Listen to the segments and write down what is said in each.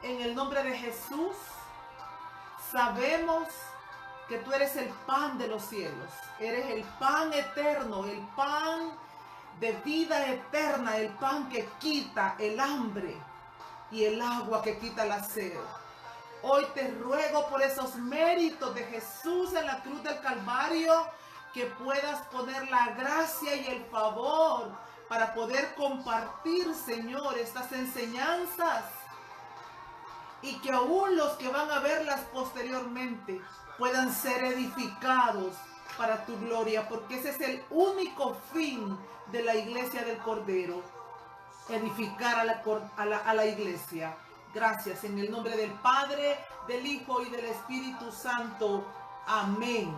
en el nombre de Jesús, sabemos que tú eres el pan de los cielos, eres el pan eterno, el pan de vida eterna, el pan que quita el hambre y el agua que quita la sed. Hoy te ruego por esos méritos de Jesús en la cruz del Calvario, que puedas poner la gracia y el favor para poder compartir, Señor, estas enseñanzas, y que aún los que van a verlas posteriormente puedan ser edificados para tu gloria, porque ese es el único fin de la iglesia del Cordero, edificar a la iglesia. Gracias, en el nombre del Padre, del Hijo y del Espíritu Santo. Amén.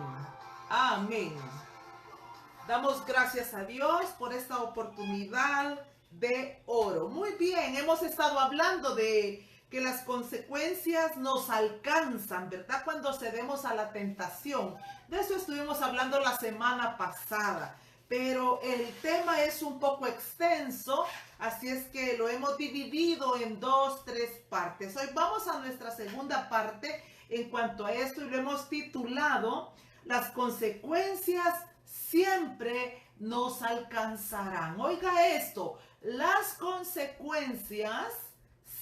Amén. Damos gracias a Dios por esta oportunidad de oro. Muy bien, hemos estado hablando de que las consecuencias nos alcanzan, ¿verdad? Cuando cedemos a la tentación. De eso estuvimos hablando la semana pasada. Pero el tema es un poco extenso, así es que lo hemos dividido en 2, 3 partes. Hoy vamos a nuestra segunda parte en cuanto a esto y lo hemos titulado Las consecuencias siempre nos alcanzarán. Oiga esto, las consecuencias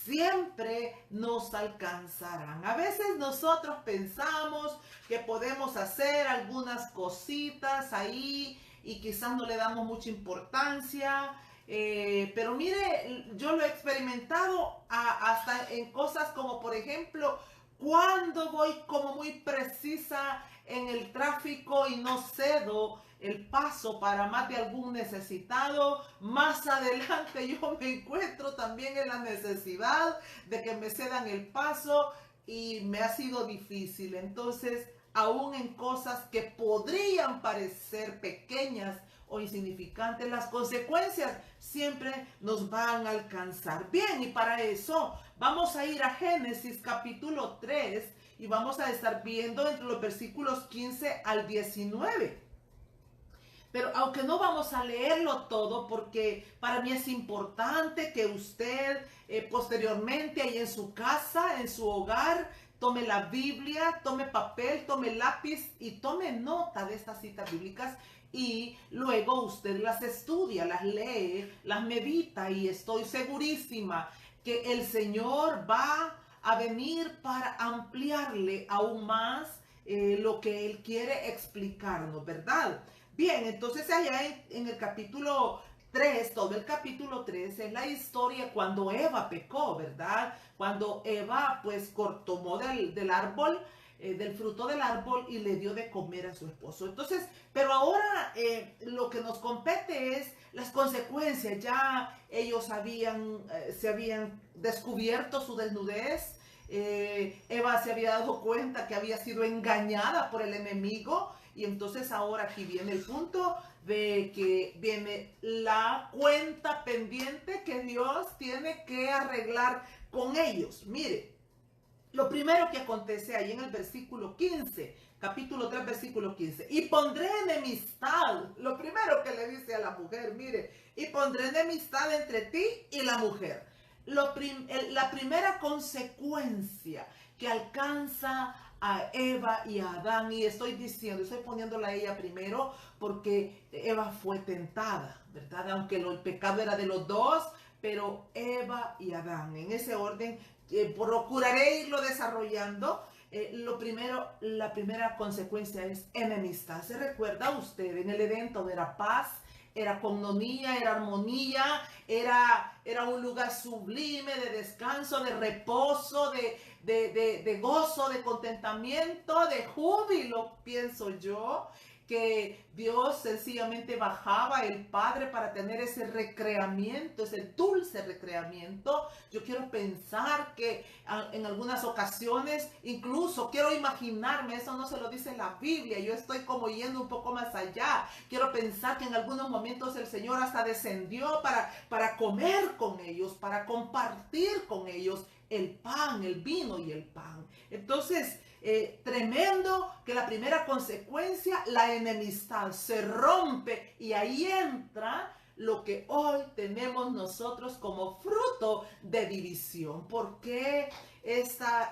siempre nos alcanzarán. A veces nosotros pensamos que podemos hacer algunas cositas ahí y quizás no le damos mucha importancia, pero mire, yo lo he experimentado hasta en cosas como, por ejemplo, cuando voy como muy precisa en el tráfico y no cedo el paso para más de algún necesitado, más adelante yo me encuentro también en la necesidad de que me cedan el paso y me ha sido difícil. Entonces, aún en cosas que podrían parecer pequeñas o insignificantes, las consecuencias siempre nos van a alcanzar. Bien, y para eso vamos a ir a Génesis capítulo 3 y vamos a estar viendo entre los versículos 15 al 19. Pero aunque no vamos a leerlo todo, porque para mí es importante que usted posteriormente ahí en su casa, en su hogar, tome la Biblia, tome papel, tome lápiz y tome nota de estas citas bíblicas, y luego usted las estudia, las lee, las medita, y estoy segurísima que el Señor va a venir para ampliarle aún más lo que Él quiere explicarnos, ¿verdad? Bien, entonces allá en el capítulo 3, todo el capítulo 3 es la historia cuando Eva pecó, ¿verdad? Cuando Eva pues tomó del árbol, del fruto del árbol, y le dio de comer a su esposo. Entonces, pero ahora lo que nos compete es las consecuencias. Ya ellos se habían descubierto su desnudez. Eva se había dado cuenta que había sido engañada por el enemigo. Y entonces ahora aquí viene el punto de que viene la cuenta pendiente que Dios tiene que arreglar con ellos. Mire, lo primero que acontece ahí en el versículo 15, capítulo 3, versículo 15. Y pondré enemistad. Lo primero que le dice a la mujer, mire, y pondré enemistad entre ti y la mujer. La primera consecuencia que alcanza a Eva y a Adán, y estoy poniéndola a ella primero porque Eva fue tentada, ¿verdad? Aunque el pecado era de los dos, pero Eva y Adán, en ese orden, procuraré irlo desarrollando. La primera consecuencia es enemistad. ¿Se recuerda usted? En el Edén todo era paz, era coinonía, era armonía, era un lugar sublime de descanso, de reposo, de gozo, de contentamiento, de júbilo, pienso yo, que Dios sencillamente bajaba, el Padre, para tener ese recreamiento, ese dulce recreamiento. Yo quiero pensar que en algunas ocasiones, incluso quiero imaginarme, eso no se lo dice la Biblia, yo estoy como yendo un poco más allá. Quiero pensar que en algunos momentos el Señor hasta descendió para comer con ellos, para compartir con ellos el pan, el vino y el pan. Entonces, tremendo que la primera consecuencia, la enemistad, se rompe, y ahí entra lo que hoy tenemos nosotros como fruto de división. ¿Por qué esta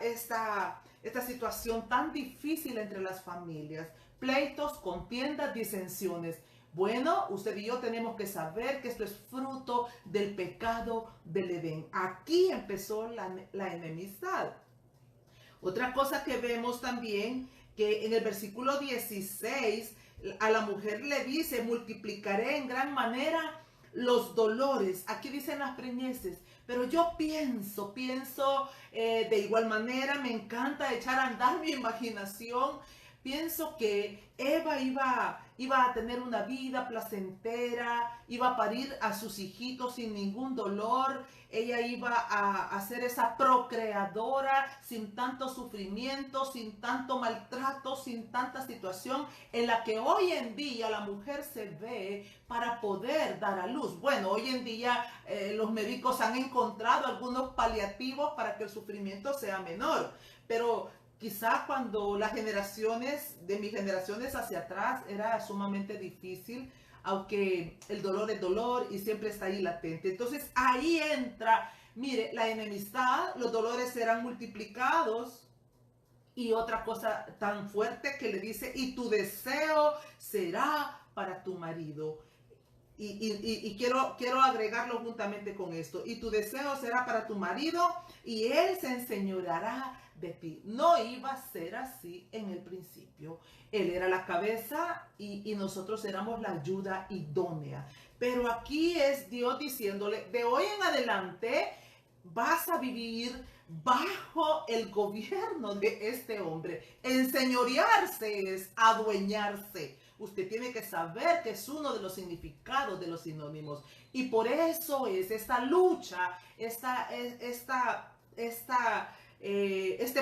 situación tan difícil entre las familias? Pleitos, contiendas, disensiones. Bueno, usted y yo tenemos que saber que esto es fruto del pecado del Edén. Aquí empezó la enemistad. Otra cosa que vemos también, que en el versículo 16, a la mujer le dice, multiplicaré en gran manera los dolores. Aquí dicen las preñeces, pero yo pienso de igual manera, me encanta echar a andar mi imaginación. Pienso que Eva iba a tener una vida placentera, iba a parir a sus hijitos sin ningún dolor, ella iba a ser esa procreadora sin tanto sufrimiento, sin tanto maltrato, sin tanta situación en la que hoy en día la mujer se ve para poder dar a luz. Bueno, hoy en día los médicos han encontrado algunos paliativos para que el sufrimiento sea menor, pero quizás cuando las generaciones, de mis generaciones hacia atrás, era sumamente difícil, aunque el dolor es dolor y siempre está ahí latente. Entonces ahí entra, mire, la enemistad, los dolores serán multiplicados. Y otra cosa tan fuerte que le dice, y tu deseo será para tu marido. Y quiero agregarlo juntamente con esto. Y tu deseo será para tu marido y él se enseñoreará de ti. No iba a ser así en el principio. Él era la cabeza y nosotros éramos la ayuda idónea. Pero aquí es Dios diciéndole, de hoy en adelante vas a vivir bajo el gobierno de este hombre. Enseñorearse es adueñarse. Usted tiene que saber que es uno de los significados de los sinónimos. Y por eso es esta lucha, este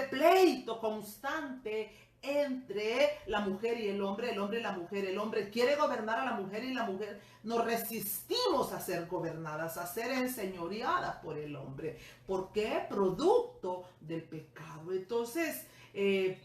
pleito constante entre la mujer y el hombre y la mujer. El hombre quiere gobernar a la mujer y la mujer nos resistimos a ser gobernadas, a ser enseñoreadas por el hombre. ¿Por qué? Producto del pecado. Entonces,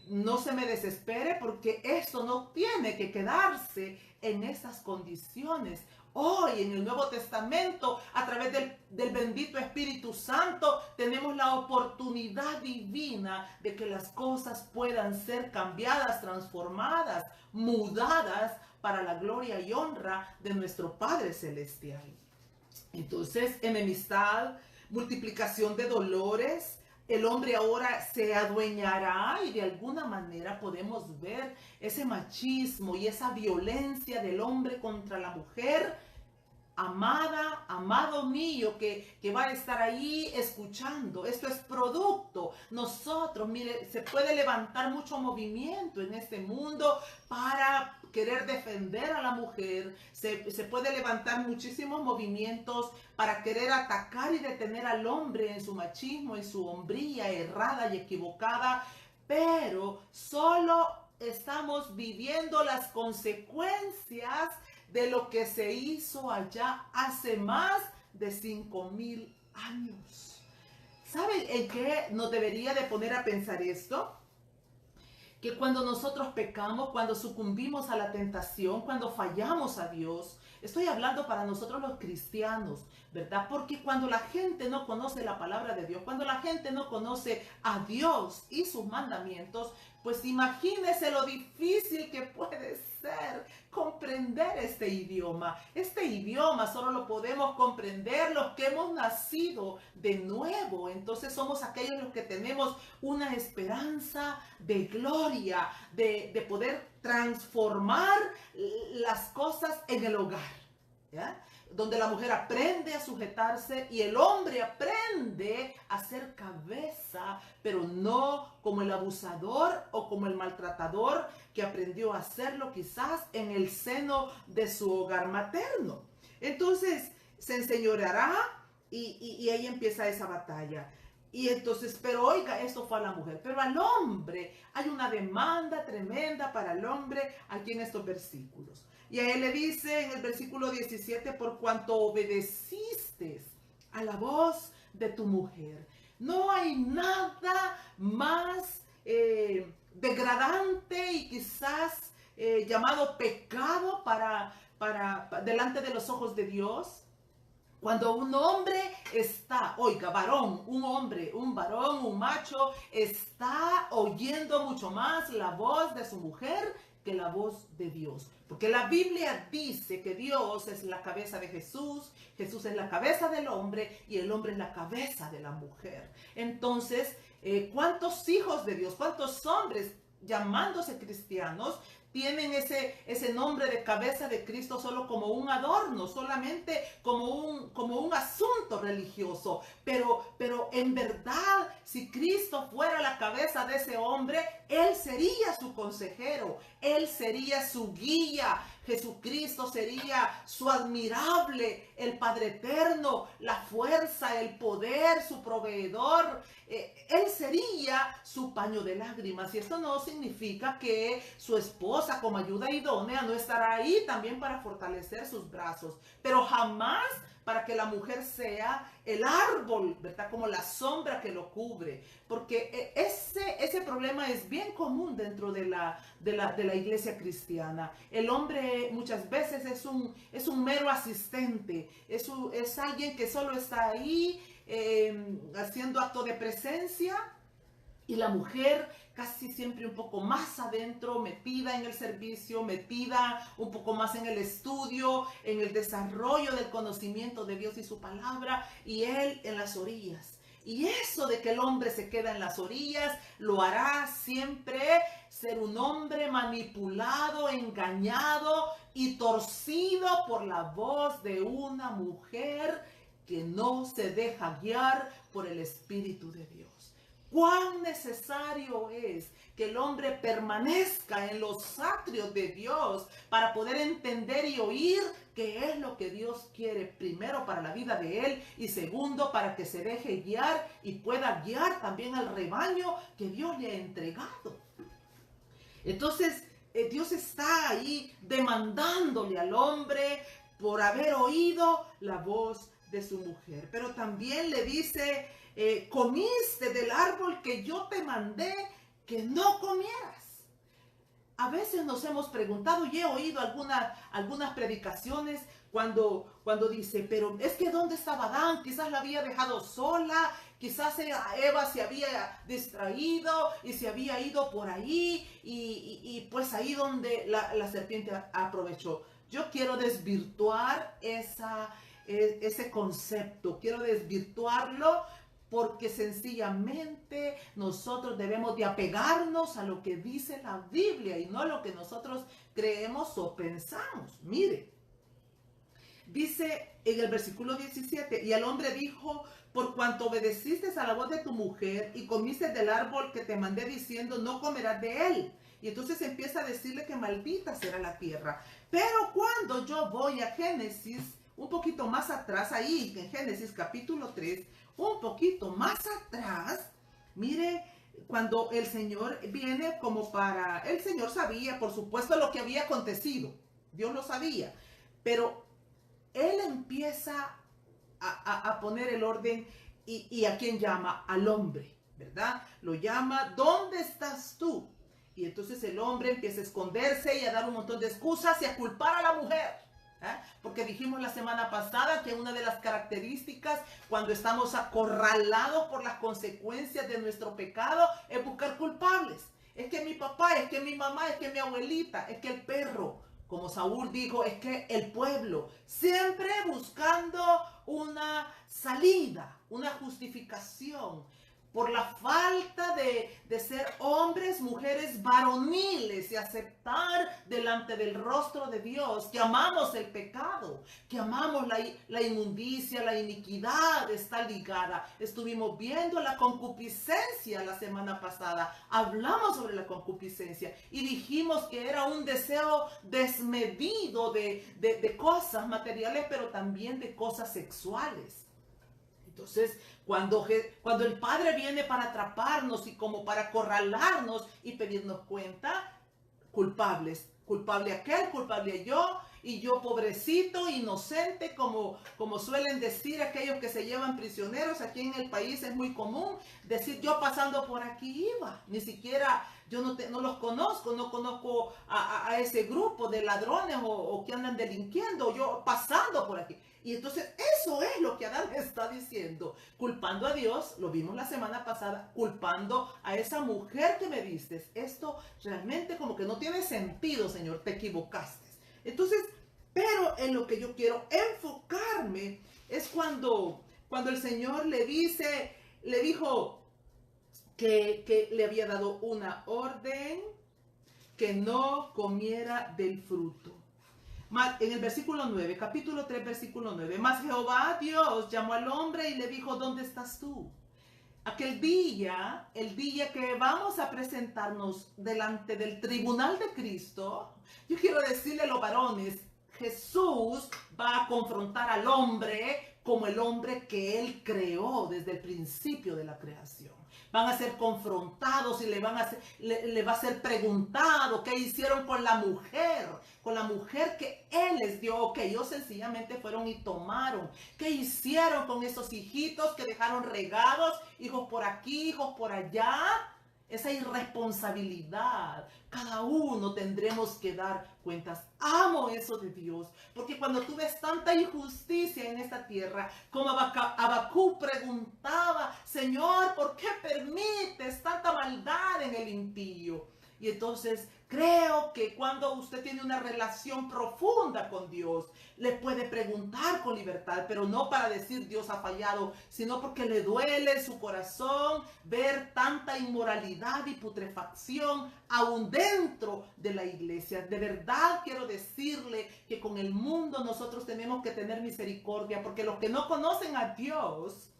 no se me desespere porque esto no tiene que quedarse en esas condiciones. Hoy en el Nuevo Testamento, a través del bendito Espíritu Santo, tenemos la oportunidad divina de que las cosas puedan ser cambiadas, transformadas, mudadas para la gloria y honra de nuestro Padre Celestial. Entonces, enemistad, multiplicación de dolores. El hombre ahora se adueñará y de alguna manera podemos ver ese machismo y esa violencia del hombre contra la mujer. Amada, amado mío, que va a estar ahí escuchando. Esto es producto. Nosotros, mire, se puede levantar mucho movimiento en este mundo para querer defender a la mujer. Se puede levantar muchísimos movimientos para querer atacar y detener al hombre en su machismo, en su hombría errada y equivocada. Pero solo estamos viviendo las consecuencias de lo que se hizo allá hace más de 5,000 años. ¿Saben en qué nos debería de poner a pensar esto? Que cuando nosotros pecamos, cuando sucumbimos a la tentación, cuando fallamos a Dios, estoy hablando para nosotros los cristianos, ¿verdad? Porque cuando la gente no conoce la palabra de Dios, cuando la gente no conoce a Dios y sus mandamientos, pues imagínese lo difícil que puede ser comprender este idioma. Este idioma solo lo podemos comprender los que hemos nacido de nuevo. Entonces somos aquellos los que tenemos una esperanza de gloria, de poder transformar las cosas en el hogar, ¿ya? Donde la mujer aprende a sujetarse y el hombre aprende a ser cabeza, pero no como el abusador o como el maltratador que aprendió a hacerlo quizás en el seno de su hogar materno. Entonces se enseñoreará y ahí empieza esa batalla. Y entonces, pero oiga, esto fue a la mujer, pero al hombre hay una demanda tremenda para el hombre aquí en estos versículos. Y a él le dice en el versículo 17, por cuanto obedeciste a la voz de tu mujer. No hay nada más degradante y quizás llamado pecado para delante de los ojos de Dios. Cuando un hombre está, oiga, varón, un hombre, un varón, un macho, está oyendo mucho más la voz de su mujer que la voz de Dios. Porque la Biblia dice que Dios es la cabeza de Jesús, Jesús es la cabeza del hombre y el hombre es la cabeza de la mujer. Entonces, ¿cuántos hijos de Dios, cuántos hombres llamándose cristianos tienen ese nombre de cabeza de Cristo solo como un adorno, solamente como un asunto religioso? Pero en verdad, si Cristo fuera la cabeza de ese hombre, Él sería su consejero, Él sería su guía. Jesucristo sería su admirable, el Padre eterno, la fuerza, el poder, su proveedor. Él sería su paño de lágrimas. Y esto no significa que su esposa, como ayuda idónea, no estará ahí también para fortalecer sus brazos. Pero jamás para que la mujer sea el árbol, ¿verdad? Como la sombra que lo cubre. Porque ese problema es bien común dentro de la iglesia cristiana. El hombre muchas veces es un mero asistente, es alguien que solo está ahí haciendo acto de presencia. Y la mujer casi siempre un poco más adentro, metida en el servicio, metida un poco más en el estudio, en el desarrollo del conocimiento de Dios y su palabra, y él en las orillas. Y eso de que el hombre se queda en las orillas lo hará siempre ser un hombre manipulado, engañado y torcido por la voz de una mujer que no se deja guiar por el Espíritu de Dios. Cuán necesario es que el hombre permanezca en los atrios de Dios para poder entender y oír qué es lo que Dios quiere, primero para la vida de él y segundo para que se deje guiar y pueda guiar también al rebaño que Dios le ha entregado. Entonces, Dios está ahí demandándole al hombre por haber oído la voz de su mujer, pero también le dice: comiste del árbol que yo te mandé que no comieras. A veces nos hemos preguntado, y he oído algunas predicaciones cuando dice, pero es que ¿dónde estaba Adán? Quizás la había dejado sola, quizás Eva se había distraído y se había ido por ahí y pues ahí donde la serpiente aprovechó. Yo quiero desvirtuar ese concepto, quiero desvirtuarlo, porque sencillamente nosotros debemos de apegarnos a lo que dice la Biblia y no a lo que nosotros creemos o pensamos. Mire, dice en el versículo 17, y el hombre dijo: por cuanto obedeciste a la voz de tu mujer y comiste del árbol que te mandé diciendo, no comerás de él. Y entonces empieza a decirle que maldita será la tierra. Pero cuando yo voy a Génesis, un poquito más atrás, ahí en Génesis capítulo 3, un poquito más atrás, mire, cuando el Señor viene el Señor sabía, por supuesto, lo que había acontecido. Dios lo sabía. Pero Él empieza a poner el orden y ¿a quién llama? Al hombre, ¿verdad? Lo llama: ¿dónde estás tú? Y entonces el hombre empieza a esconderse y a dar un montón de excusas y a culpar a la mujer. Porque dijimos la semana pasada que una de las características cuando estamos acorralados por las consecuencias de nuestro pecado es buscar culpables. Es que mi papá, es que mi mamá, es que mi abuelita, es que el perro, como Saúl dijo, es que el pueblo, siempre buscando una salida, una justificación por la falta de ser hombres, mujeres varoniles y aceptar delante del rostro de Dios que amamos el pecado, que amamos la inmundicia, la iniquidad está ligada. Estuvimos viendo la concupiscencia la semana pasada, hablamos sobre la concupiscencia y dijimos que era un deseo desmedido de cosas materiales, pero también de cosas sexuales. Entonces, cuando el Padre viene para atraparnos y como para acorralarnos y pedirnos cuenta, culpables, culpable aquel, culpable yo, y yo pobrecito, inocente, como suelen decir aquellos que se llevan prisioneros. Aquí en el país es muy común decir, yo pasando por aquí iba, ni siquiera, yo no los conozco, no conozco a ese grupo de ladrones o que andan delinquiendo, yo pasando por aquí. Y entonces eso es lo que Adán está diciendo, culpando a Dios, lo vimos la semana pasada, culpando a esa mujer que me diste. Esto realmente como que no tiene sentido, Señor, te equivocaste. Entonces, pero en lo que yo quiero enfocarme es cuando el Señor le dijo que le había dado una orden que no comiera del fruto. En el versículo 9, capítulo 3, versículo 9. Mas Jehová Dios llamó al hombre y le dijo, ¿dónde estás tú? Aquel día, el día que vamos a presentarnos delante del tribunal de Cristo, yo quiero decirle a los varones, Jesús va a confrontar al hombre como el hombre que Él creó desde el principio de la creación. Van a ser confrontados y le va a ser preguntado qué hicieron con la mujer que Él les dio, o que ellos sencillamente fueron y tomaron. ¿Qué hicieron con esos hijitos que dejaron regados? Hijos por aquí, hijos por allá. Esa irresponsabilidad, cada uno tendremos que dar cuentas. Amo eso de Dios, porque cuando tú ves tanta injusticia en esta tierra, como Habacuc preguntaba, Señor, ¿por qué permites tanta maldad en el impío? Y entonces creo que cuando usted tiene una relación profunda con Dios, le puede preguntar con libertad, pero no para decir Dios ha fallado, sino porque le duele en su corazón ver tanta inmoralidad y putrefacción aún dentro de la iglesia. De verdad quiero decirle que con el mundo nosotros tenemos que tener misericordia, porque los que no conocen a Dios,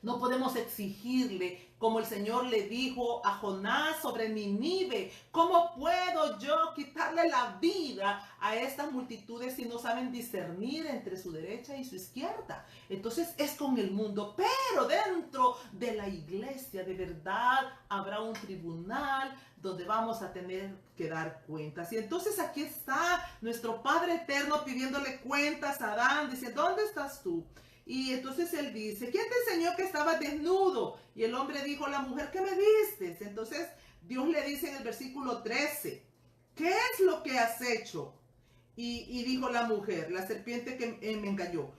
no podemos exigirle, como el Señor le dijo a Jonás sobre Nínive, ¿cómo puedo yo quitarle la vida a estas multitudes si no saben discernir entre su derecha y su izquierda? Entonces es con el mundo, pero dentro de la iglesia de verdad habrá un tribunal donde vamos a tener que dar cuentas. Y entonces aquí está nuestro Padre Eterno pidiéndole cuentas a Adán, dice, ¿dónde estás tú? Y entonces él dice, ¿quién te enseñó que estabas desnudo? Y el hombre dijo, la mujer que me diste. Entonces Dios le dice en el versículo 13, ¿qué es lo que has hecho? Y dijo la mujer, la serpiente que me engañó.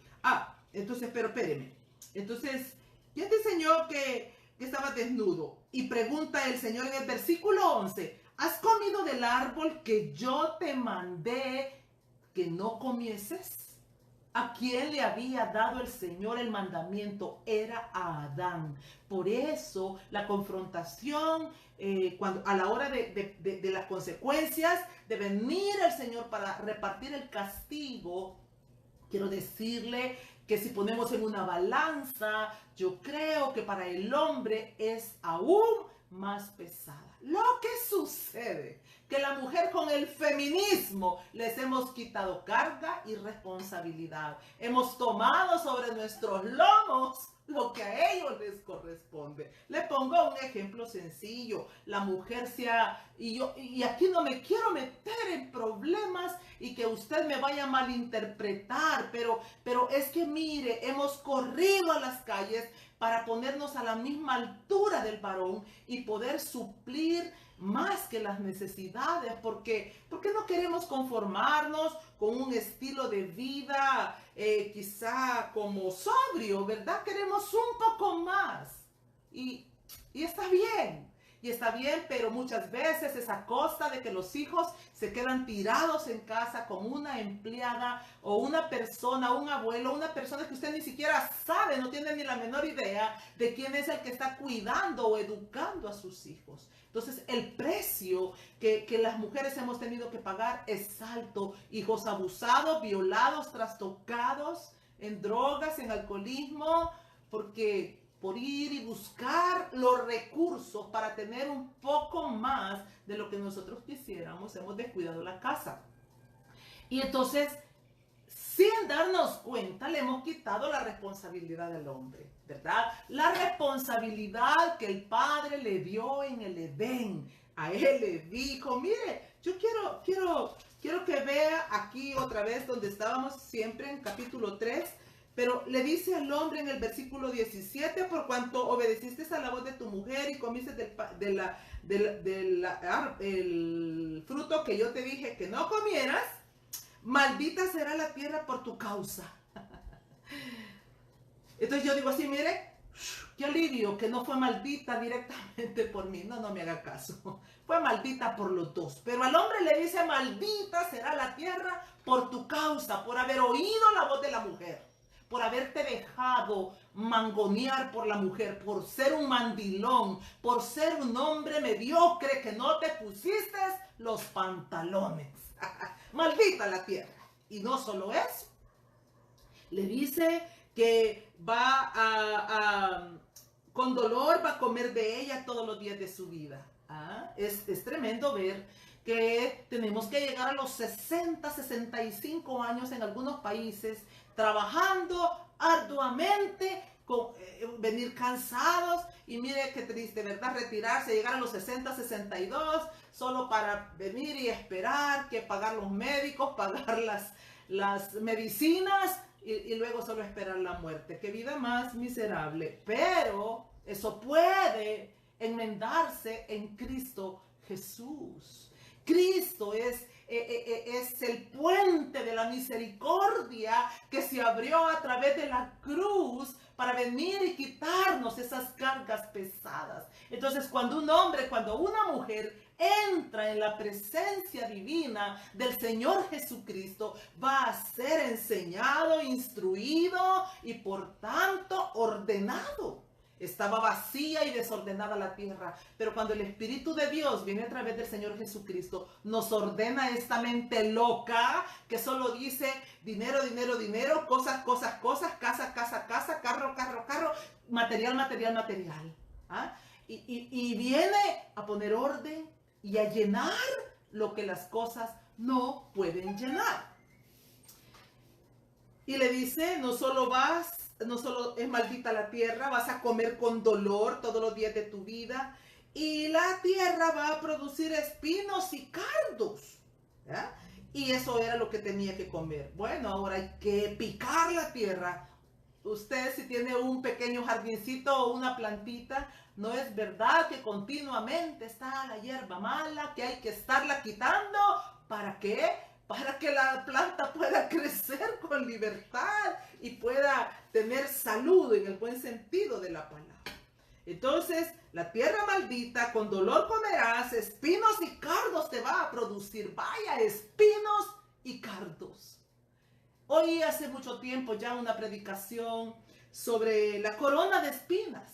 Entonces, pero espéreme. Entonces, ¿quién te enseñó que estabas desnudo? Y pregunta el Señor en el versículo 11, ¿has comido del árbol que yo te mandé que no comieses? ¿A quién le había dado el Señor el mandamiento? Era a Adán. Por eso la confrontación, a la hora de las consecuencias, de venir el Señor para repartir el castigo, quiero decirle que si ponemos en una balanza, yo creo que para el hombre es aún más pesada. Lo que sucede, que la mujer con el feminismo les hemos quitado carga y responsabilidad. Hemos tomado sobre nuestros lomos lo que a ellos les corresponde. Le pongo un ejemplo sencillo. La mujer y aquí no me quiero meter en problemas y que usted me vaya a malinterpretar, pero es que mire, hemos corrido a las calles para ponernos a la misma altura del varón y poder suplir más que las necesidades, porque no queremos conformarnos con un estilo de vida quizá como sobrio, ¿verdad? Queremos un poco más y está bien. Y está bien, pero muchas veces es a costa de que los hijos se quedan tirados en casa con una empleada o una persona, un abuelo, una persona que usted ni siquiera sabe, no tiene ni la menor idea de quién es el que está cuidando o educando a sus hijos. Entonces, el precio que las mujeres hemos tenido que pagar es alto. Hijos abusados, violados, trastocados en drogas, en alcoholismo, porque por ir y buscar los recursos para tener un poco más de lo que nosotros quisiéramos, hemos descuidado la casa. Y entonces, sin darnos cuenta, le hemos quitado la responsabilidad del hombre, ¿verdad? La responsabilidad que el Padre le dio en el Edén. A él le dijo, mire, yo quiero quiero que vea aquí otra vez donde estábamos siempre en capítulo 3, pero le dice al hombre en el versículo 17, por cuanto obedeciste a la voz de tu mujer y comiste el fruto que yo te dije que no comieras, maldita será la tierra por tu causa. Entonces yo digo así, mire, qué alivio que no fue maldita directamente por mí. No me haga caso. Fue maldita por los dos. Pero al hombre le dice, maldita será la tierra por tu causa, por haber oído la voz de la mujer, por haberte dejado mangonear por la mujer, por ser un mandilón, por ser un hombre mediocre que no te pusiste los pantalones. Maldita la tierra. Y no solo eso, le dice que con dolor va a comer de ella todos los días de su vida. Es tremendo ver que tenemos que llegar a los 60, 65 años en algunos países, trabajando arduamente, venir cansados, y mire qué triste, ¿verdad? Retirarse, llegar a los 60, 62, solo para venir y esperar que pagar los médicos, pagar las medicinas, y luego solo esperar la muerte. Qué vida más miserable. Pero eso puede enmendarse en Cristo Jesús. Cristo es el puente de la misericordia que se abrió a través de la cruz para venir y quitarnos esas cargas pesadas. Entonces, cuando un hombre, cuando una mujer entra en la presencia divina del Señor Jesucristo, va a ser enseñado, instruido y por tanto ordenado. Estaba vacía y desordenada la tierra, pero cuando el Espíritu de Dios viene a través del Señor Jesucristo, nos ordena esta mente loca que solo dice dinero, dinero, dinero, cosas, cosas, cosas, casa, casa, casa, carro, carro, carro, material, material, material. Y viene a poner orden y a llenar lo que las cosas no pueden llenar. Y le dice, no solo es maldita la tierra, vas a comer con dolor todos los días de tu vida, y la tierra va a producir espinos y cardos. ¿Ya? Y eso era lo que tenía que comer. Bueno, ahora hay que picar la tierra. Usted, si tiene un pequeño jardincito o una plantita, no es verdad que continuamente está la hierba mala, que hay que estarla quitando. ¿Para qué? Para que la planta pueda crecer con libertad y pueda tener salud en el buen sentido de la palabra. Entonces, la tierra maldita, con dolor comerás, espinos y cardos te va a producir. Vaya, espinos y cardos. Oí hace mucho tiempo ya una predicación sobre la corona de espinas.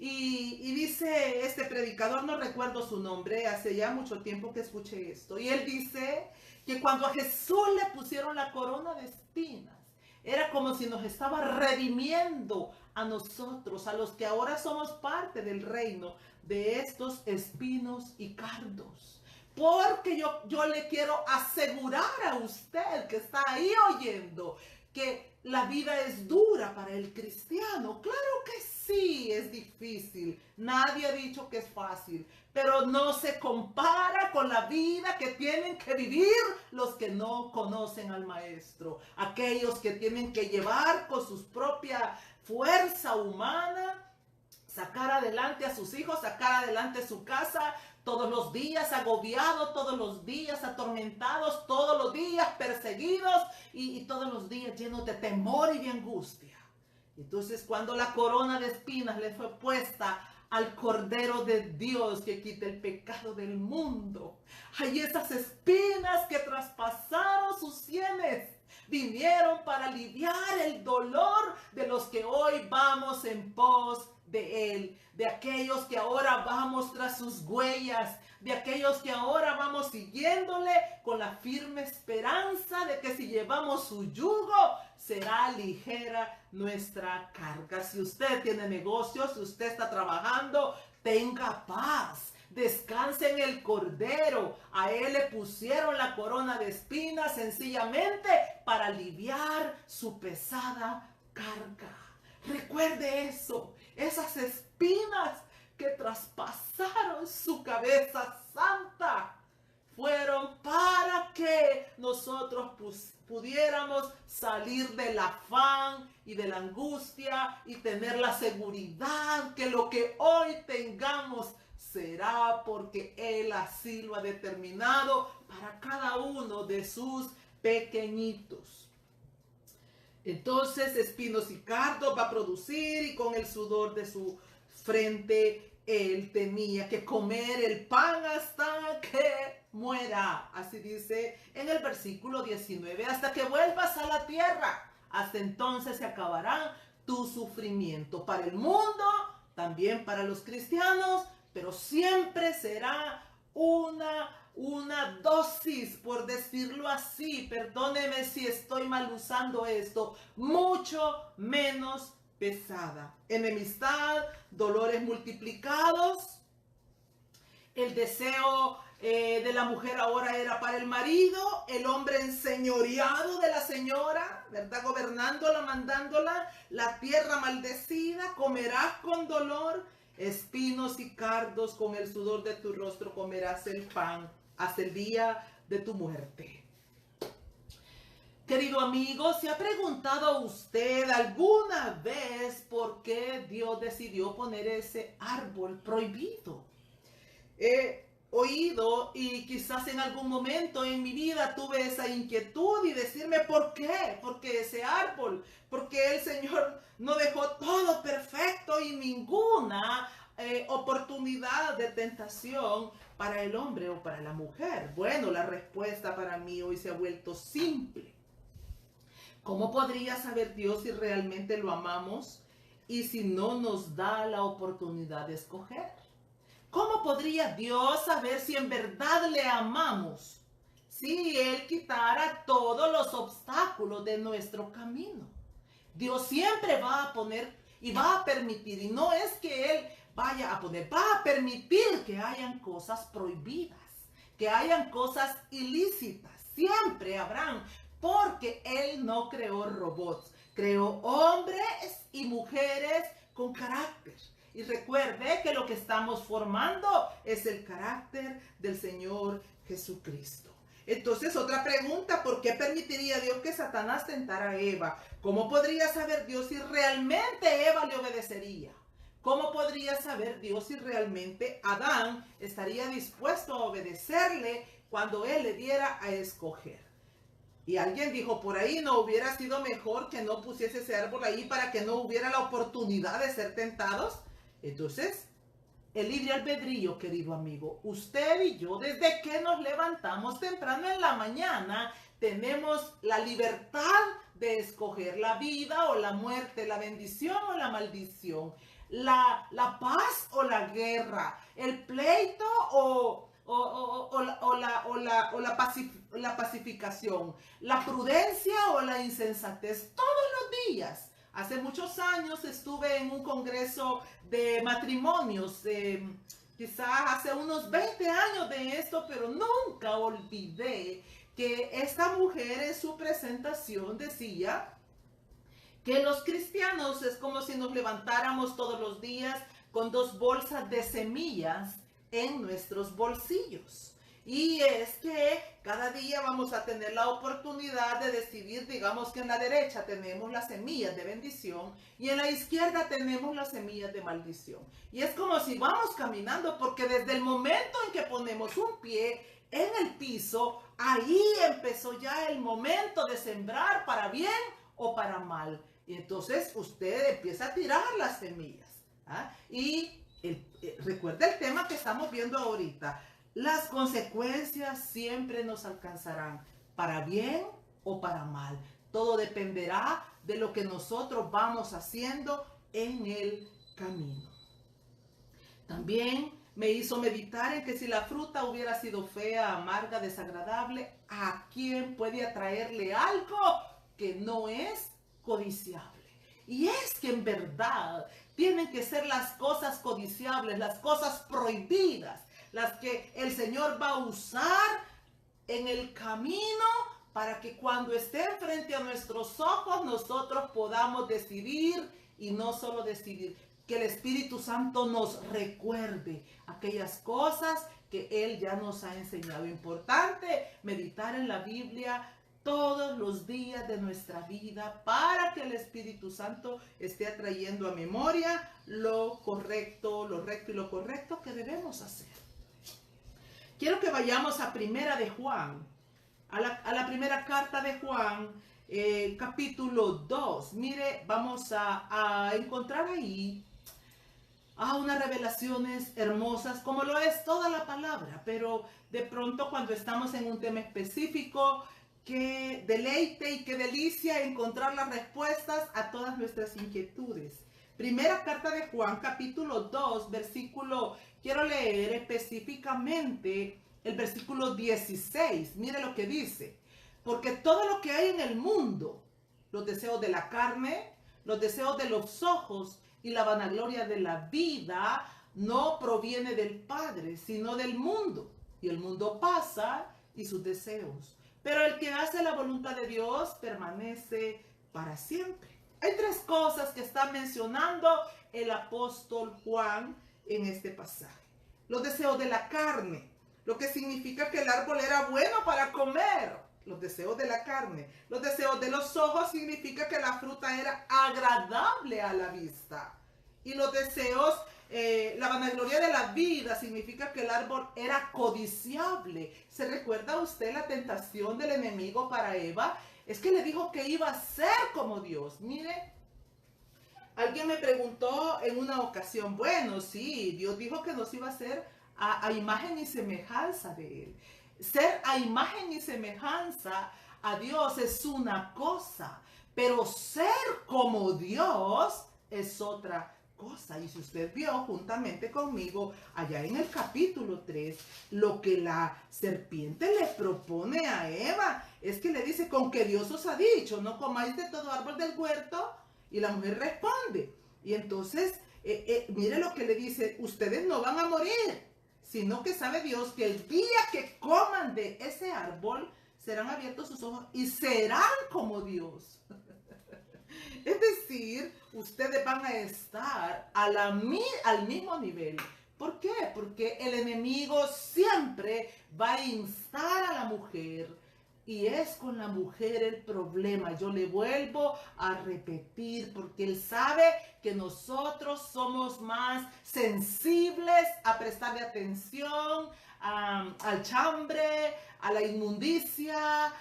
Y dice este predicador, no recuerdo su nombre, hace ya mucho tiempo que escuché esto. Y él dice que cuando a Jesús le pusieron la corona de espinas, era como si nos estaba redimiendo a nosotros, a los que ahora somos parte del reino, de estos espinos y cardos. Porque yo le quiero asegurar a usted que está ahí oyendo que la vida es dura para el cristiano. Claro que sí, es difícil. Nadie ha dicho que es fácil, pero no se compara con la vida que tienen que vivir los que no conocen al Maestro. Aquellos que tienen que llevar con su propia fuerza humana, sacar adelante a sus hijos, sacar adelante su casa, todos los días agobiados, todos los días atormentados, todos los días perseguidos y todos los días llenos de temor y de angustia. Entonces, cuando la corona de espinas le fue puesta al Cordero de Dios que quita el pecado del mundo, hay esas espinas que traspasaron sus sienes, vinieron para aliviar el dolor de los que hoy vamos en pos de Él, de aquellos que ahora vamos tras sus huellas, de aquellos que ahora vamos siguiéndole con la firme esperanza de que si llevamos su yugo, será ligera nuestra carga. Si usted tiene negocios, si usted está trabajando, tenga paz. Descanse en el Cordero. A Él le pusieron la corona de espinas sencillamente para aliviar su pesada carga. Recuerde eso, esas espinas que traspasaron su cabeza santa fueron para que pudiéramos salir del afán y de la angustia y tener la seguridad que lo que hoy tengamos será porque Él así lo ha determinado para cada uno de sus pequeñitos. Entonces espinos y cardos va a producir, y con el sudor de su frente Él tenía que comer el pan hasta que muera. Así dice en el versículo 19, hasta que vuelvas a la tierra. Hasta entonces se acabará tu sufrimiento. Para el mundo, también para los cristianos, pero siempre será una dosis, por decirlo así, perdóneme si estoy mal usando esto, mucho menos pesada. Enemistad, dolores multiplicados. El deseo de la mujer ahora era para el marido, el hombre enseñoreado de la señora, ¿verdad? Gobernándola, mandándola, la tierra maldecida, comerás con dolor, espinos y cardos, con el sudor de tu rostro comerás el pan hasta el día de tu muerte. Querido amigo, ¿se ha preguntado usted alguna vez por qué Dios decidió poner ese árbol prohibido? He oído y quizás en algún momento en mi vida tuve esa inquietud y decirme ¿por qué? Porque ese árbol, porque el Señor no dejó todo perfecto y ninguna oportunidad de tentación para el hombre o para la mujer. Bueno, la respuesta para mí hoy se ha vuelto simple. ¿Cómo podría saber Dios si realmente lo amamos y si no nos da la oportunidad de escoger? ¿Cómo podría Dios saber si en verdad le amamos si Él quitara todos los obstáculos de nuestro camino? Dios siempre va a poner y va a permitir, y no es que Él vaya a poner, va a permitir que hayan cosas prohibidas, que hayan cosas ilícitas, siempre habrán, porque Él no creó robots, creó hombres y mujeres con carácter. Y recuerde que lo que estamos formando es el carácter del Señor Jesucristo. Entonces, otra pregunta, ¿por qué permitiría Dios que Satanás tentara a Eva? ¿Cómo podría saber Dios si realmente Eva le obedecería? ¿Cómo podría saber Dios si realmente Adán estaría dispuesto a obedecerle cuando Él le diera a escoger? Y alguien dijo por ahí, ¿no hubiera sido mejor que no pusiese ese árbol ahí para que no hubiera la oportunidad de ser tentados? Entonces, el libre albedrío, querido amigo, usted y yo, desde que nos levantamos temprano en la mañana, tenemos la libertad de escoger la vida o la muerte, la bendición o la maldición, la paz o la guerra, el pleito o la pacificación, la prudencia o la insensatez, todos los días. Hace muchos años estuve en un congreso de matrimonios, quizás hace unos 20 años de esto, pero nunca olvidé que esta mujer en su presentación decía que los cristianos es como si nos levantáramos todos los días con 2 bolsas de semillas en nuestros bolsillos. Y es que cada día vamos a tener la oportunidad de decidir, digamos que en la derecha tenemos las semillas de bendición y en la izquierda tenemos las semillas de maldición. Y es como si vamos caminando, porque desde el momento en que ponemos un pie en el piso, ahí empezó ya el momento de sembrar para bien o para mal. Y entonces usted empieza a tirar las semillas. ¿Ah? Y recuerda el tema que estamos viendo ahorita. Las consecuencias siempre nos alcanzarán, para bien o para mal. Todo dependerá de lo que nosotros vamos haciendo en el camino. También me hizo meditar en que si la fruta hubiera sido fea, amarga, desagradable, ¿a quién puede atraerle algo que no es codiciable? Y es que en verdad tienen que ser las cosas codiciables, las cosas prohibidas, las que el Señor va a usar en el camino para que cuando estén frente a nuestros ojos nosotros podamos decidir, y no solo decidir, que el Espíritu Santo nos recuerde aquellas cosas que Él ya nos ha enseñado. Importante meditar en la Biblia todos los días de nuestra vida para que el Espíritu Santo esté atrayendo a memoria lo correcto, lo recto y lo correcto que debemos hacer. Quiero que vayamos a Primera de Juan, a la primera carta de Juan, capítulo 2. Mire, vamos a encontrar ahí unas revelaciones hermosas, como lo es toda la palabra, pero de pronto cuando estamos en un tema específico, qué deleite y qué delicia encontrar las respuestas a todas nuestras inquietudes. Primera carta de Juan, capítulo 2, versículo, quiero leer específicamente el versículo 16. Mire lo que dice. Porque todo lo que hay en el mundo, los deseos de la carne, los deseos de los ojos y la vanagloria de la vida, no proviene del Padre, sino del mundo. Y el mundo pasa y sus deseos. Pero el que hace la voluntad de Dios permanece para siempre. Hay tres cosas que está mencionando el apóstol Juan en este pasaje. Los deseos de la carne, lo que significa que el árbol era bueno para comer. Los deseos de la carne. Los deseos de los ojos significa que la fruta era agradable a la vista. Y los deseos, la vanagloria de la vida significa que el árbol era codiciable. ¿Se recuerda usted la tentación del enemigo para Eva? Es que le dijo que iba a ser como Dios. Mire, alguien me preguntó en una ocasión, bueno, sí, Dios dijo que nos iba a hacer a imagen y semejanza de Él. Ser a imagen y semejanza a Dios es una cosa, pero ser como Dios es otra cosa. Y si usted vio juntamente conmigo allá en el capítulo 3, lo que la serpiente le propone a Eva es que le dice, con que Dios os ha dicho, no comáis de todo árbol del huerto. Y la mujer responde. Y entonces, mire lo que le dice, ustedes no van a morir, sino que sabe Dios que el día que coman de ese árbol, serán abiertos sus ojos y serán como Dios. Es decir, ustedes van a estar al mismo nivel. ¿Por qué? Porque el enemigo siempre va a instar a la mujer. Y es con la mujer el problema. Yo le vuelvo a repetir porque él sabe que nosotros somos más sensibles a prestarle atención al chambre, a la inmundicia.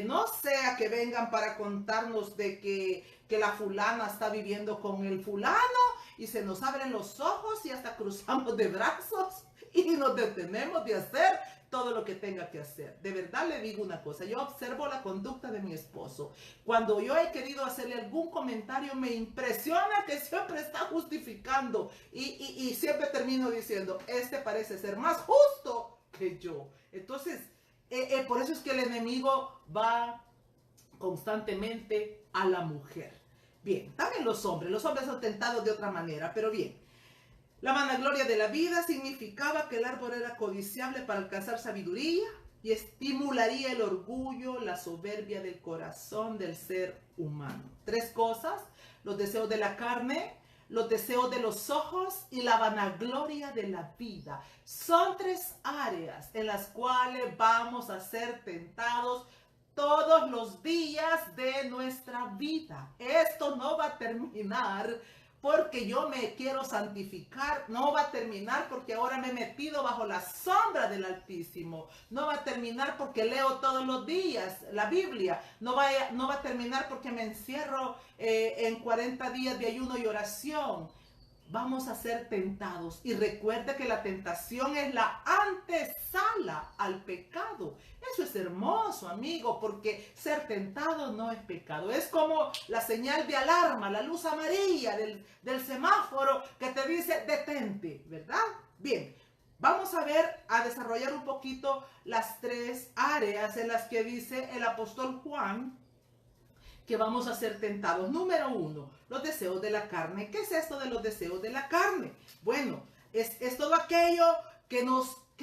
No sea que vengan para contarnos de que la fulana está viviendo con el fulano y se nos abren los ojos y hasta cruzamos de brazos y nos detenemos de hacer todo lo que tenga que hacer. De verdad le digo una cosa, yo observo la conducta de mi esposo. Cuando yo he querido hacerle algún comentario, me impresiona que siempre está justificando y siempre termino diciendo, este parece ser más justo que yo. Entonces, por eso es que el enemigo va constantemente a la mujer. Bien, también los hombres son tentados de otra manera, pero bien. La vanagloria de la vida significaba que el árbol era codiciable para alcanzar sabiduría y estimularía el orgullo, la soberbia del corazón del ser humano. Tres cosas: los deseos de la carne, los deseos de los ojos y la vanagloria de la vida. Son tres áreas en las cuales vamos a ser tentados todos los días de nuestra vida. Esto no va a terminar porque yo me quiero santificar, no va a terminar porque ahora me he metido bajo la sombra del Altísimo, no va a terminar porque leo todos los días la Biblia, no va a terminar porque me encierro en 40 días de ayuno y oración. Vamos a ser tentados y recuerde que la tentación es la antesala al pecado. Eso es hermoso, amigo, porque ser tentado no es pecado. Es como la señal de alarma, la luz amarilla del semáforo que te dice detente, ¿verdad? Bien, vamos a desarrollar un poquito las tres áreas en las que dice el apóstol Juan que vamos a ser tentados. Número 1, los deseos de la carne. ¿Qué es esto de los deseos de la carne? Bueno, es todo aquello que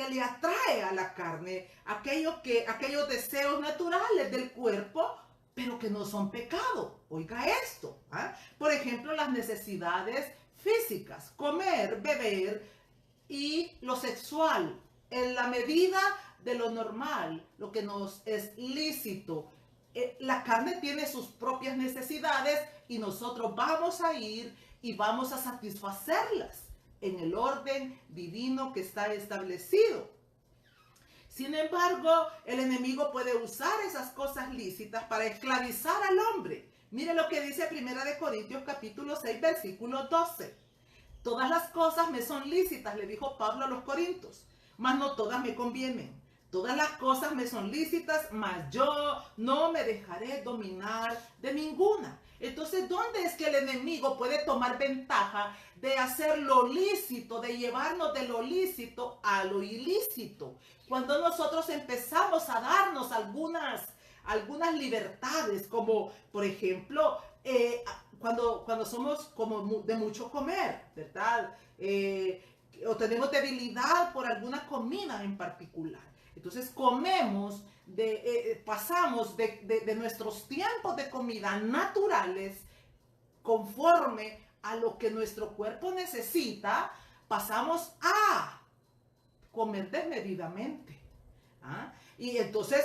le atrae a la carne, aquellos deseos naturales del cuerpo, pero que no son pecado. Oiga esto, ¿ah? Por ejemplo, las necesidades físicas, comer, beber y lo sexual, en la medida de lo normal, lo que nos es lícito. la carne tiene sus propias necesidades y nosotros vamos a ir y vamos a satisfacerlas en el orden divino que está establecido. Sin embargo, el enemigo puede usar esas cosas lícitas para esclavizar al hombre. Mire lo que dice 1 Corintios capítulo 6, versículo 12. Todas las cosas me son lícitas, le dijo Pablo a los corintios, mas no todas me convienen. Todas las cosas me son lícitas, mas yo no me dejaré dominar de ninguna. Entonces, ¿dónde es que el enemigo puede tomar ventaja de hacer lo lícito, de llevarnos de lo lícito a lo ilícito? Cuando nosotros empezamos a darnos algunas libertades, como por ejemplo, cuando somos como de mucho comer, ¿verdad? O tenemos debilidad por alguna comida en particular. Entonces pasamos de nuestros tiempos de comida naturales conforme a lo que nuestro cuerpo necesita, pasamos a comer desmedidamente. ¿Ah? Y entonces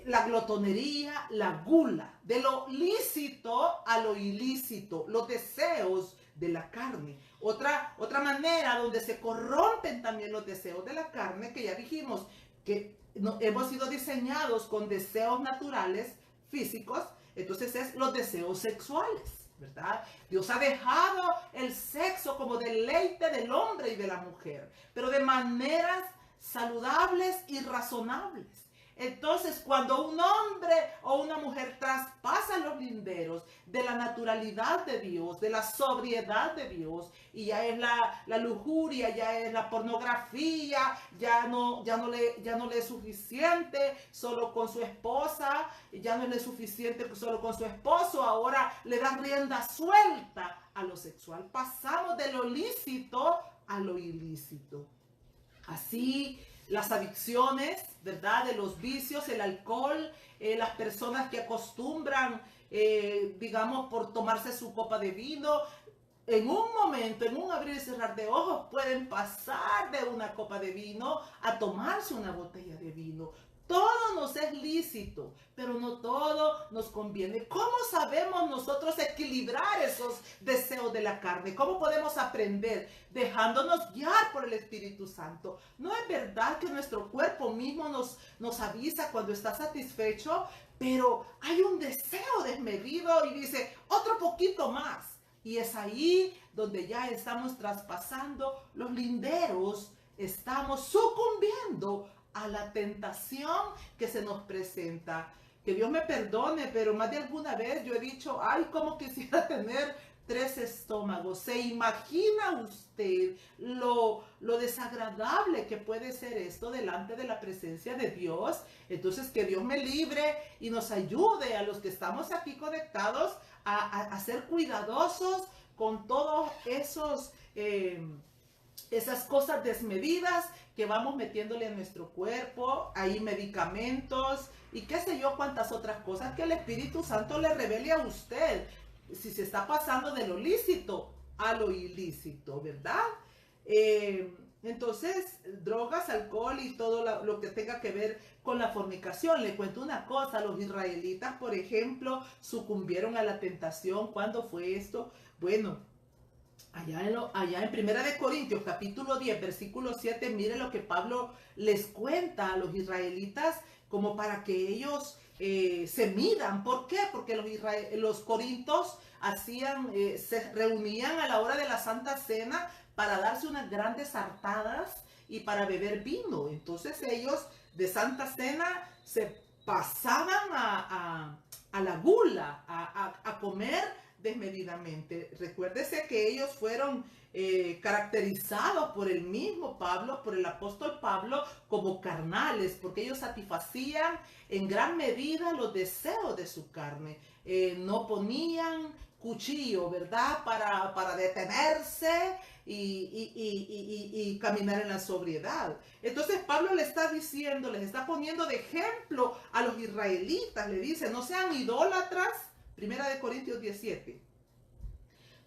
la glotonería, la gula, de lo lícito a lo ilícito, los deseos de la carne. Otra manera donde se corrompen también los deseos de la carne, que ya dijimos que hemos sido diseñados con deseos naturales, físicos, entonces es los deseos sexuales, ¿verdad? Dios ha dejado el sexo como deleite del hombre y de la mujer, pero de maneras saludables y razonables. Entonces, cuando un hombre o una mujer traspasa los linderos de la naturalidad de Dios, de la sobriedad de Dios, y ya es la lujuria, ya es la pornografía, ya no le es suficiente solo con su esposa, ya no le es suficiente solo con su esposo, ahora le dan rienda suelta a lo sexual. Pasamos de lo lícito a lo ilícito. Así, las adicciones, ¿verdad? De los vicios, el alcohol, las personas que acostumbran, digamos, por tomarse su copa de vino, en un momento, en un abrir y cerrar de ojos, pueden pasar de una copa de vino a tomarse una botella de vino. Todo nos es lícito, pero no todo nos conviene. ¿Cómo sabemos nosotros equilibrar esos deseos de la carne? ¿Cómo podemos aprender? Dejándonos guiar por el Espíritu Santo. ¿No es verdad que nuestro cuerpo mismo nos avisa cuando está satisfecho? Pero hay un deseo desmedido y dice, otro poquito más. Y es ahí donde ya estamos traspasando los linderos, estamos sucumbiendo a la tentación que se nos presenta. Que Dios me perdone, pero más de alguna vez yo he dicho, ay, cómo quisiera tener 3 estómagos. ¿Se imagina usted lo desagradable que puede ser esto delante de la presencia de Dios? Entonces, que Dios me libre y nos ayude a los que estamos aquí conectados a ser cuidadosos con todos esas cosas desmedidas que vamos metiéndole a nuestro cuerpo, hay medicamentos y qué sé yo cuántas otras cosas que el Espíritu Santo le revele a usted si se está pasando de lo lícito a lo ilícito, ¿verdad? Entonces, drogas, alcohol y todo lo que tenga que ver con la fornicación. Le cuento una cosa, los israelitas, por ejemplo, sucumbieron a la tentación. ¿Cuándo fue esto? Bueno, allá en 1 Corintios capítulo 10, versículo 7, mire lo que Pablo les cuenta a los israelitas como para que ellos se midan. ¿Por qué? Porque los corintios se reunían a la hora de la Santa Cena para darse unas grandes hartadas y para beber vino. Entonces ellos de Santa Cena se pasaban a la gula, a comer desmedidamente. Recuérdese que ellos fueron caracterizados por el mismo Pablo, por el apóstol Pablo, como carnales, porque ellos satisfacían en gran medida los deseos de su carne. No ponían cuchillo, ¿verdad? Para detenerse y caminar en la sobriedad. Entonces Pablo le está diciendo, les está poniendo de ejemplo a los israelitas, le dice, no sean idólatras. 1 Corintios 17.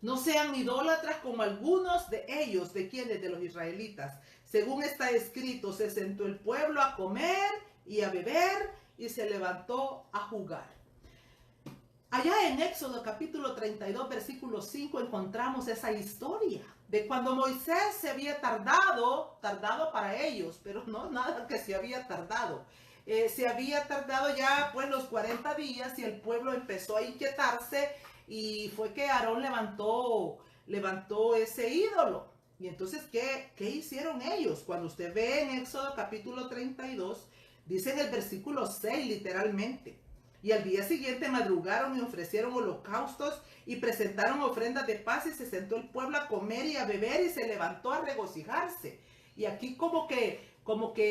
No sean idólatras como algunos de ellos, ¿de quiénes? De los israelitas. Según está escrito, se sentó el pueblo a comer y a beber y se levantó a jugar. Allá en Éxodo capítulo 32, versículo 5, encontramos esa historia de cuando Moisés se había tardado para ellos, pero no nada que se había tardado. Se había tardado ya pues los 40 días y el pueblo empezó a inquietarse y fue que Aarón levantó ese ídolo. Y entonces, ¿qué hicieron ellos? Cuando usted ve en Éxodo capítulo 32, dice en el versículo 6 literalmente: y al día siguiente madrugaron y ofrecieron holocaustos y presentaron ofrendas de paz, y se sentó el pueblo a comer y a beber y se levantó a regocijarse. Y aquí como que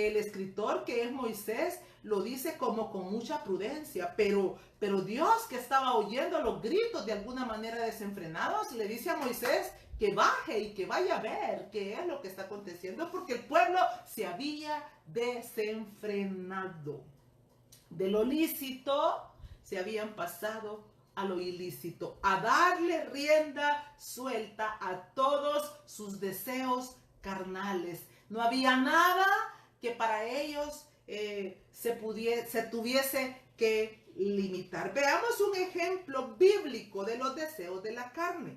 el escritor, que es Moisés, lo dice como con mucha prudencia, pero Dios, que estaba oyendo los gritos de alguna manera desenfrenados, le dice a Moisés que baje y que vaya a ver qué es lo que está aconteciendo, porque el pueblo se había desenfrenado. De lo lícito se habían pasado a lo ilícito, a darle rienda suelta a todos sus deseos carnales. No había nada que para ellos se tuviese que limitar. Veamos un ejemplo bíblico de los deseos de la carne.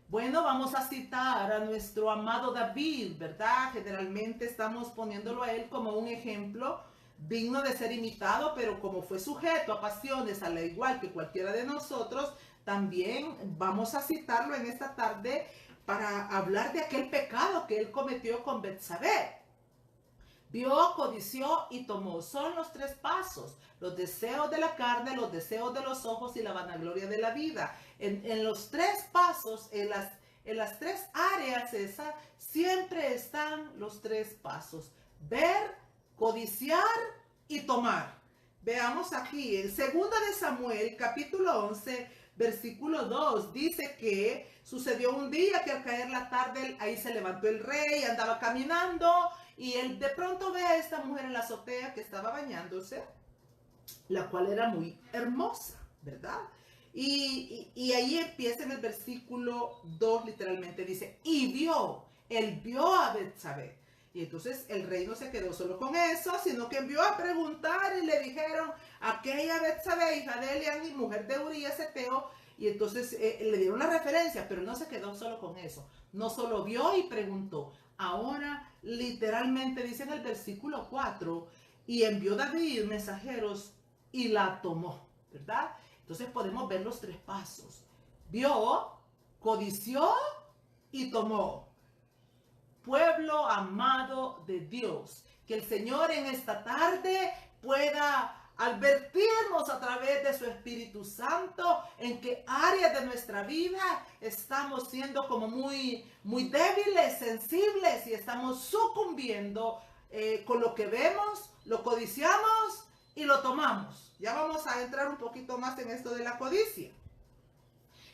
Bueno, vamos a citar a nuestro amado David, ¿verdad? Generalmente estamos poniéndolo a él como un ejemplo digno de ser imitado, pero como fue sujeto a pasiones al igual que cualquiera de nosotros, también vamos a citarlo en esta tarde para hablar de aquel pecado que él cometió con Betsabé. Vio, codició y tomó. Son los tres pasos: los deseos de la carne, los deseos de los ojos y la vanagloria de la vida. En los tres pasos, en las tres áreas esas, siempre están los tres pasos: ver, codiciar y tomar. Veamos aquí, en 2 de Samuel, capítulo 11, versículo 2, dice que sucedió un día que al caer la tarde, ahí se levantó el rey, andaba caminando, y él de pronto ve a esta mujer en la azotea que estaba bañándose, la cual era muy hermosa, ¿verdad? Y ahí empieza en el versículo 2, literalmente dice: y él vio a Betsabé. Y entonces el rey no se quedó solo con eso, sino que envió a preguntar y le dijeron: aquella Betsabé, hija de Elián y mujer de Urías Eteo. Y entonces le dieron la referencia, pero no se quedó solo con eso. No solo vio y preguntó. Ahora literalmente dice en el versículo 4, y envió David mensajeros y la tomó, ¿verdad? Entonces podemos ver los tres pasos: vio, codició y tomó. Pueblo amado de Dios, que el Señor en esta tarde pueda advertirnos a través de su Espíritu Santo en qué áreas de nuestra vida estamos siendo como muy débiles, sensibles, y estamos sucumbiendo con lo que vemos, lo codiciamos y lo tomamos. Ya vamos a entrar un poquito más en esto de la codicia.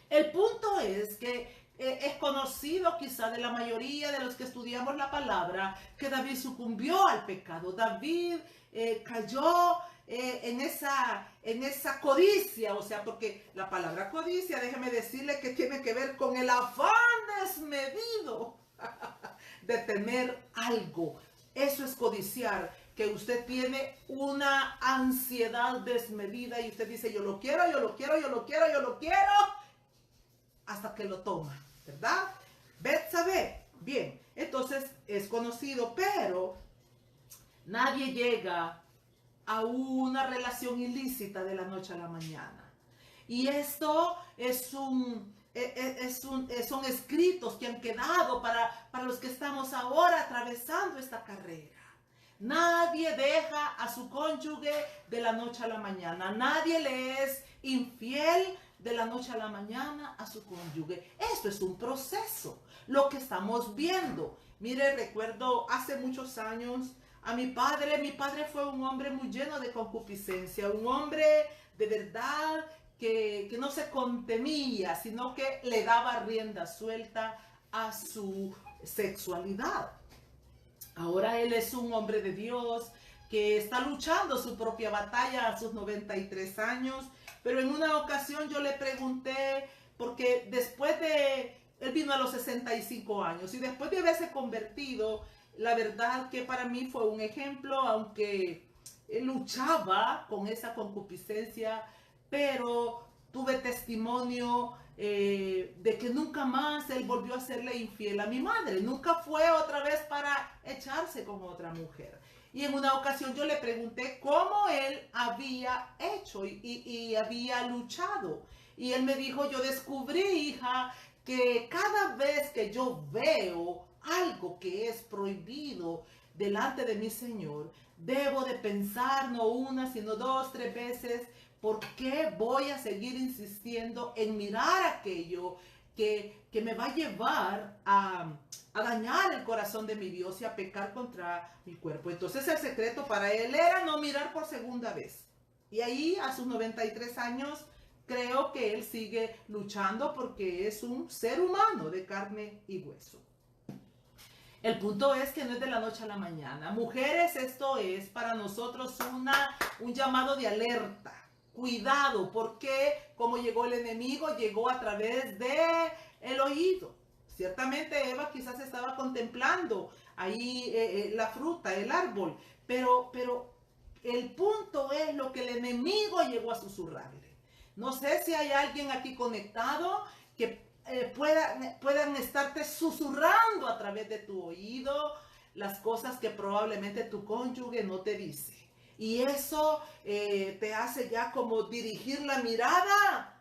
El punto es que es conocido quizá de la mayoría de los que estudiamos la palabra que David sucumbió al pecado. David cayó en esa codicia, o sea, porque la palabra codicia, déjeme decirle que tiene que ver con el afán desmedido de tener algo. Eso es codiciar, que usted tiene una ansiedad desmedida y usted dice: yo lo quiero, yo lo quiero, yo lo quiero, yo lo quiero, hasta que lo toma, ¿verdad? Betsabé, bien, entonces es conocido, pero nadie llega a una relación ilícita de la noche a la mañana. Y esto son escritos que han quedado para los que estamos ahora atravesando esta carrera. Nadie deja a su cónyuge de la noche a la mañana. Nadie le es infiel de la noche a la mañana a su cónyuge. Esto es un proceso, lo que estamos viendo. Mire, recuerdo hace muchos años a mi padre. Mi padre fue un hombre muy lleno de concupiscencia, un hombre de verdad que no se contenía, sino que le daba rienda suelta a su sexualidad. Ahora él es un hombre de Dios que está luchando su propia batalla a sus 93 años. Pero en una ocasión yo le pregunté, porque él vino a los 65 años y después de haberse convertido, la verdad que para mí fue un ejemplo, aunque él luchaba con esa concupiscencia, pero tuve testimonio de que nunca más él volvió a serle infiel a mi madre. Nunca fue otra vez para echarse con otra mujer. Y en una ocasión yo le pregunté cómo él había hecho y había luchado. Y él me dijo, yo descubrí, hija, que cada vez que yo veo algo que es prohibido delante de mi Señor, debo de pensar no una, sino dos, tres veces, ¿por qué voy a seguir insistiendo en mirar aquello que me va a llevar a dañar el corazón de mi Dios y a pecar contra mi cuerpo? Entonces el secreto para él era no mirar por segunda vez. Y ahí a sus 93 años creo que él sigue luchando porque es un ser humano de carne y hueso. El punto es que no es de la noche a la mañana. Mujeres, esto es para nosotros un llamado de alerta. Cuidado, porque como llegó el enemigo, llegó a través de el oído. Ciertamente Eva quizás estaba contemplando ahí la fruta, el árbol, pero el punto es lo que el enemigo llegó a susurrarle. No sé si hay alguien aquí conectado que puedan estarte susurrando a través de tu oído las cosas que probablemente tu cónyuge no te dice. Y eso te hace ya como dirigir la mirada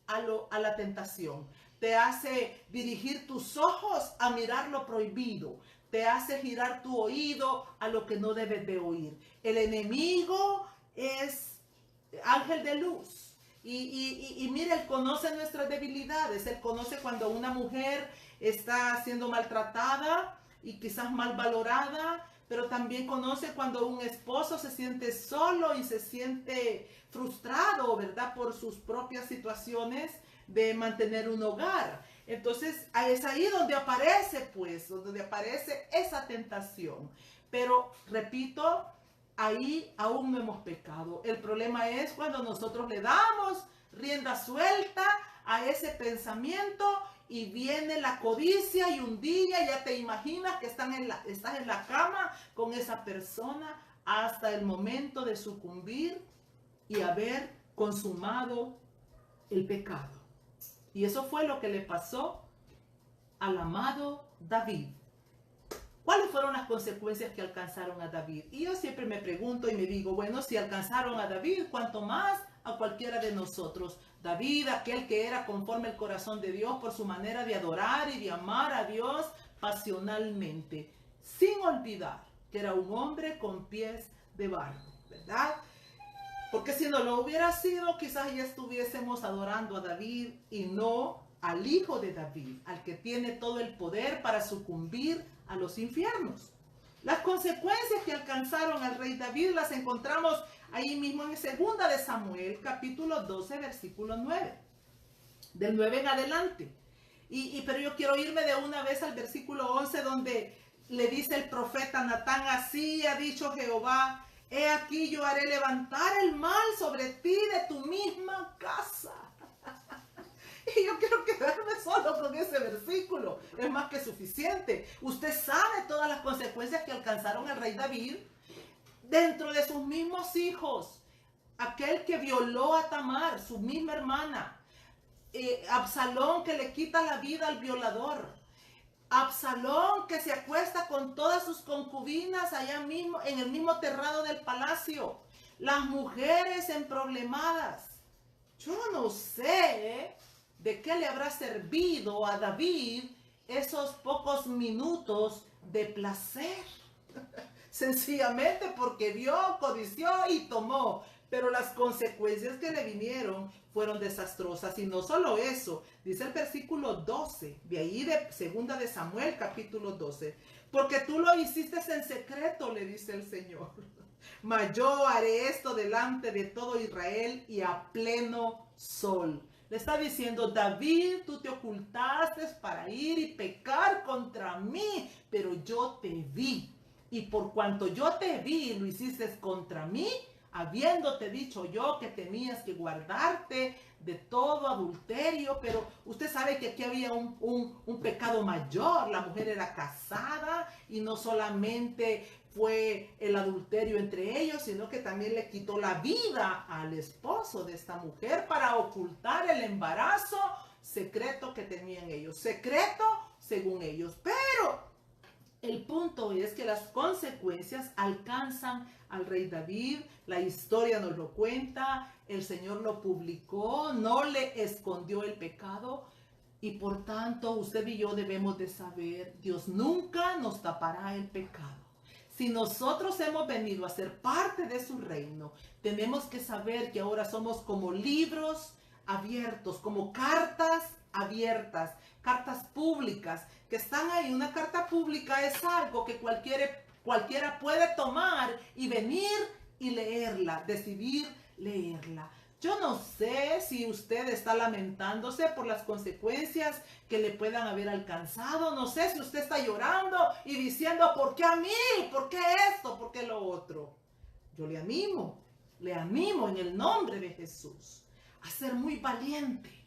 a la tentación. Te hace dirigir tus ojos a mirar lo prohibido. Te hace girar tu oído a lo que no debes de oír. El enemigo es ángel de luz. Y mira, él conoce nuestras debilidades. Él conoce cuando una mujer está siendo maltratada y quizás mal valorada, pero también conoce cuando un esposo se siente solo y se siente frustrado, ¿verdad? Por sus propias situaciones de mantener un hogar. Entonces, es ahí donde aparece, pues, donde aparece esa tentación. Pero, repito, ahí aún no hemos pecado. El problema es cuando nosotros le damos rienda suelta a ese pensamiento y viene la codicia y un día ya te imaginas que estás en la cama con esa persona hasta el momento de sucumbir y haber consumado el pecado. Y eso fue lo que le pasó al amado David. ¿Cuáles fueron las consecuencias que alcanzaron a David? Y yo siempre me pregunto y me digo, bueno, si alcanzaron a David, ¿cuánto más a cualquiera de nosotros? David, aquel que era conforme al corazón de Dios por su manera de adorar y de amar a Dios pasionalmente, sin olvidar que era un hombre con pies de barro, ¿verdad? Porque si no lo hubiera sido, quizás ya estuviésemos adorando a David y no al hijo de David, al que tiene todo el poder para sucumbir a los infiernos. Las consecuencias que alcanzaron al rey David las encontramos ahí mismo en 2 de Samuel, capítulo 12, versículo 9. Del 9 en adelante. Pero yo quiero irme de una vez al versículo 11, donde le dice el profeta Natán, así ha dicho Jehová, he aquí yo haré levantar el mal sobre ti de tu misma casa. Y yo quiero quedarme solo con ese versículo. Es más que suficiente. Usted sabe todas las consecuencias que alcanzaron al rey David dentro de sus mismos hijos. Aquel que violó a Tamar, su misma hermana. Absalón que le quita la vida al violador. Absalón que se acuesta con todas sus concubinas allá mismo, en el mismo terrado del palacio. Las mujeres emproblemadas. Yo no sé de qué le habrá servido a David esos pocos minutos de placer. Sencillamente porque vio, codició y tomó. Pero las consecuencias que le vinieron fueron desastrosas. Y no solo eso, dice el versículo 12, de ahí de 2 de Samuel, capítulo 12. Porque tú lo hiciste en secreto, le dice el Señor. Mas yo haré esto delante de todo Israel y a pleno sol. Le está diciendo, David, tú te ocultaste para ir y pecar contra mí, pero yo te vi. Y por cuanto yo te vi y lo hiciste contra mí, habiéndote dicho yo que tenías que guardarte de todo adulterio. Pero usted sabe que aquí había un pecado mayor. La mujer era casada y no solamente fue el adulterio entre ellos, sino que también le quitó la vida al esposo de esta mujer para ocultar el embarazo secreto que tenían ellos. Secreto según ellos. Pero el punto es que las consecuencias alcanzan al rey David. La historia nos lo cuenta. El Señor lo publicó, no le escondió el pecado. Y por tanto, usted y yo debemos de saber, Dios nunca nos tapará el pecado. Si nosotros hemos venido a ser parte de su reino, tenemos que saber que ahora somos como libros abiertos, como cartas abiertas, cartas públicas que están ahí. Una carta pública es algo que cualquiera puede tomar y venir y leerla, decidir leerla. Yo no sé si usted está lamentándose por las consecuencias que le puedan haber alcanzado. No sé si usted está llorando y diciendo, ¿por qué a mí? ¿Por qué esto? ¿Por qué lo otro? Yo le animo en el nombre de Jesús a ser muy valiente.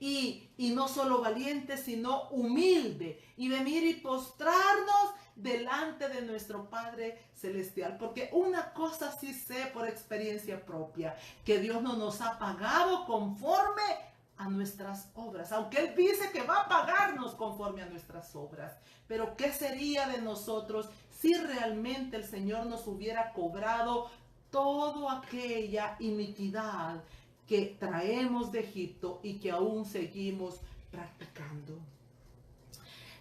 Y no solo valiente, sino humilde. Y venir y postrarnos delante de nuestro Padre Celestial. Porque una cosa sí sé por experiencia propia, que Dios no nos ha pagado conforme a nuestras obras. Aunque Él dice que va a pagarnos conforme a nuestras obras. Pero ¿qué sería de nosotros si realmente el Señor nos hubiera cobrado toda aquella iniquidad que traemos de Egipto y que aún seguimos practicando?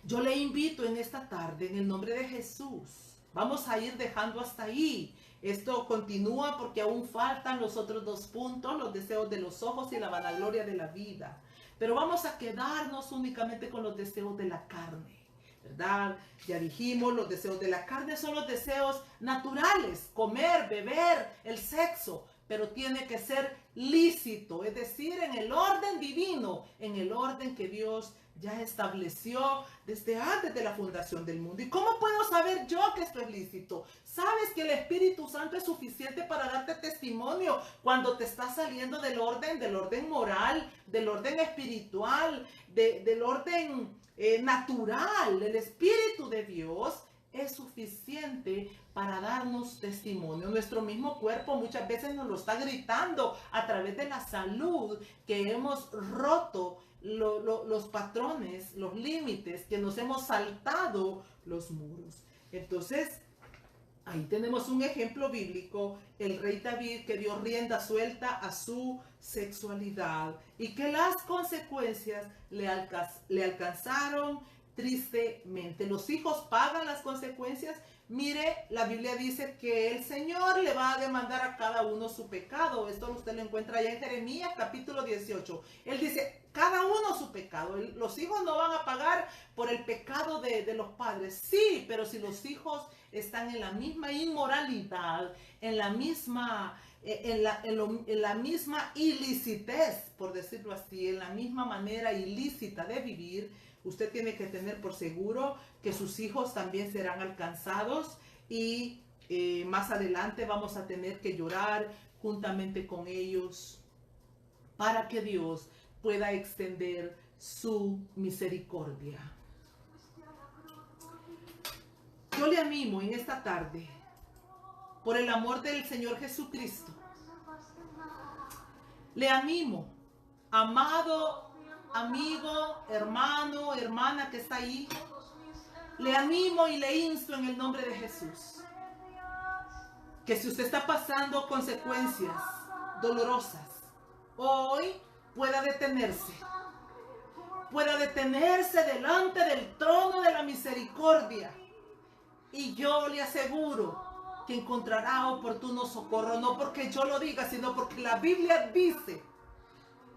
Yo le invito en esta tarde, en el nombre de Jesús, vamos a ir dejando hasta ahí. Esto continúa porque aún faltan los otros dos puntos, los deseos de los ojos y la vanagloria de la vida. Pero vamos a quedarnos únicamente con los deseos de la carne, ¿verdad? Ya dijimos, los deseos de la carne son los deseos naturales, comer, beber, el sexo. Pero tiene que ser lícito, es decir, en el orden divino, en el orden que Dios ya estableció desde antes de la fundación del mundo. ¿Y cómo puedo saber yo que esto es lícito? Sabes que el Espíritu Santo es suficiente para darte testimonio cuando te estás saliendo del orden moral, del orden espiritual, del orden natural. El Espíritu de Dios es suficiente para darnos testimonio. Nuestro mismo cuerpo muchas veces nos lo está gritando a través de la salud, que hemos roto los patrones, los límites, que nos hemos saltado los muros. Entonces, ahí tenemos un ejemplo bíblico, el rey David, que dio rienda suelta a su sexualidad y que las consecuencias le alcanzaron tristemente. Los hijos pagan las consecuencias. Mire, la Biblia dice que el Señor le va a demandar a cada uno su pecado. Esto usted lo encuentra allá en Jeremías capítulo 18. Él dice, cada uno su pecado. Los hijos no van a pagar por el pecado de los padres. Sí, pero si los hijos están en la misma inmoralidad, en la misma ilicitez, por decirlo así, en la misma manera ilícita de vivir, usted tiene que tener por seguro que sus hijos también serán alcanzados y más adelante vamos a tener que llorar juntamente con ellos para que Dios pueda extender su misericordia. Yo le animo en esta tarde, por el amor del Señor Jesucristo, le animo, amado amigo, hermano, hermana que está ahí, le animo y le insto en el nombre de Jesús, que si usted está pasando consecuencias dolorosas, hoy pueda detenerse delante del trono de la misericordia, y yo le aseguro que encontrará oportuno socorro, no porque yo lo diga, sino porque la Biblia dice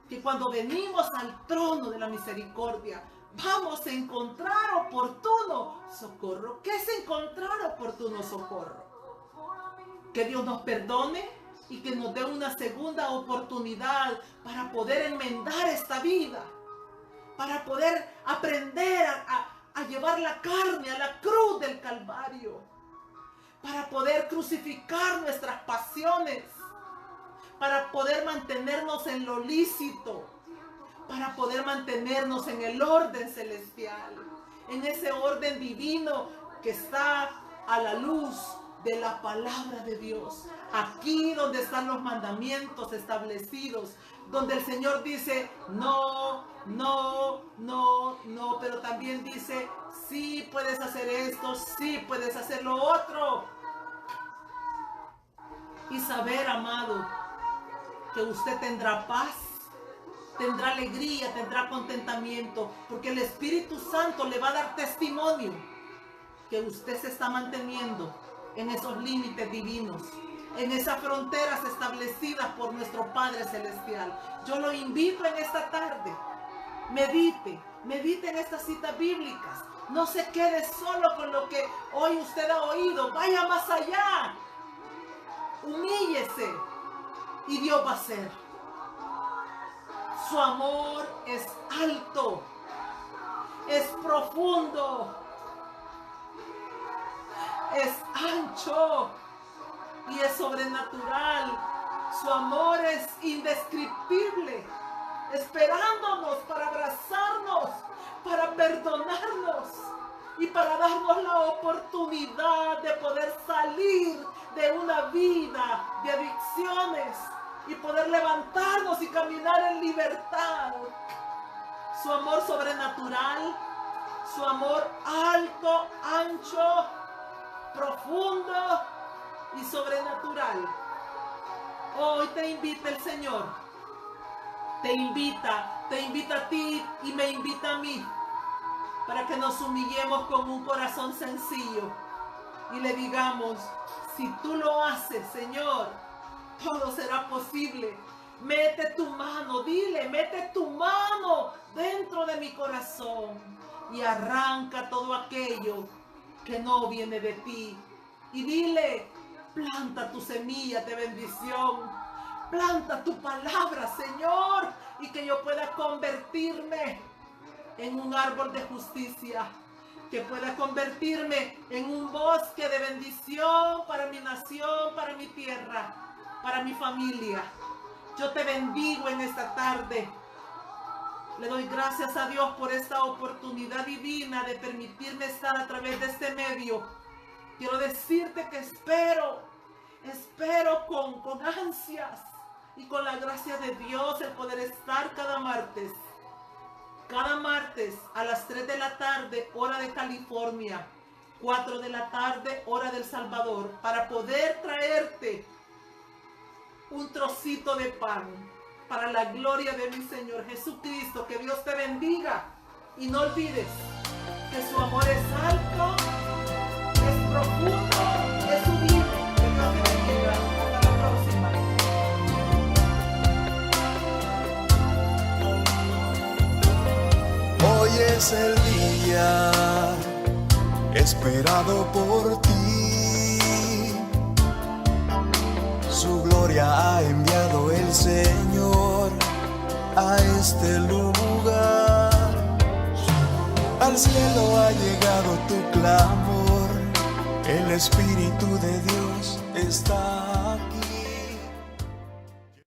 que cuando venimos al trono de la misericordia, vamos a encontrar oportuno socorro. ¿Qué es encontrar oportuno socorro? Que Dios nos perdone y que nos dé una segunda oportunidad para poder enmendar esta vida, para poder aprender a llevar la carne a la cruz del Calvario, para poder crucificar nuestras pasiones, para poder mantenernos en lo lícito, para poder mantenernos en el orden celestial, en ese orden divino que está a la luz de la palabra de Dios. Aquí donde están los mandamientos establecidos, donde el Señor dice no, no, no, no, pero también dice sí puedes hacer esto, sí puedes hacer lo otro. Y saber, amado, que usted tendrá paz, tendrá alegría, tendrá contentamiento, porque el Espíritu Santo le va a dar testimonio que usted se está manteniendo en esos límites divinos, en esas fronteras establecidas por nuestro Padre Celestial. Yo lo invito en esta tarde, medite en estas citas bíblicas, no se quede solo con lo que hoy usted ha oído, vaya más allá, humíllese y Dios va a hacer. Su amor es alto, es profundo, es ancho y es sobrenatural. Su amor es indescriptible, esperándonos para abrazarnos, para perdonarnos y para darnos la oportunidad de poder salir de una vida de adicciones y poder levantarnos y caminar en libertad. Su amor sobrenatural, su amor alto, ancho, profundo y sobrenatural. Hoy te invita el Señor, te invita a ti y me invita a mí, para que nos humillemos con un corazón sencillo y le digamos, si tú lo haces, Señor, todo será posible. Mete tu mano, dile, mete tu mano dentro de mi corazón y arranca todo aquello que no viene de ti. Y dile, planta tu semilla de bendición, planta tu palabra, Señor, y que yo pueda convertirme en un árbol de justicia, que pueda convertirme en un bosque de bendición para mi nación, para mi tierra, para mi familia. Yo te bendigo en esta tarde. Le doy gracias a Dios por esta oportunidad divina de permitirme estar a través de este medio. Quiero decirte que espero con ansias y con la gracia de Dios el poder estar cada martes a las 3 de la tarde, hora de California, 4 de la tarde, hora del Salvador, para poder traerte un trocito de pan para la gloria de mi Señor Jesucristo. Que Dios te bendiga y no olvides que su amor es alto, es profundo, es sublime. Que Dios te bendiga. Hasta la próxima. Hoy es el día esperado por ti. Su gloria ha enviado el Señor a este lugar. Al cielo ha llegado tu clamor, el Espíritu de Dios está aquí.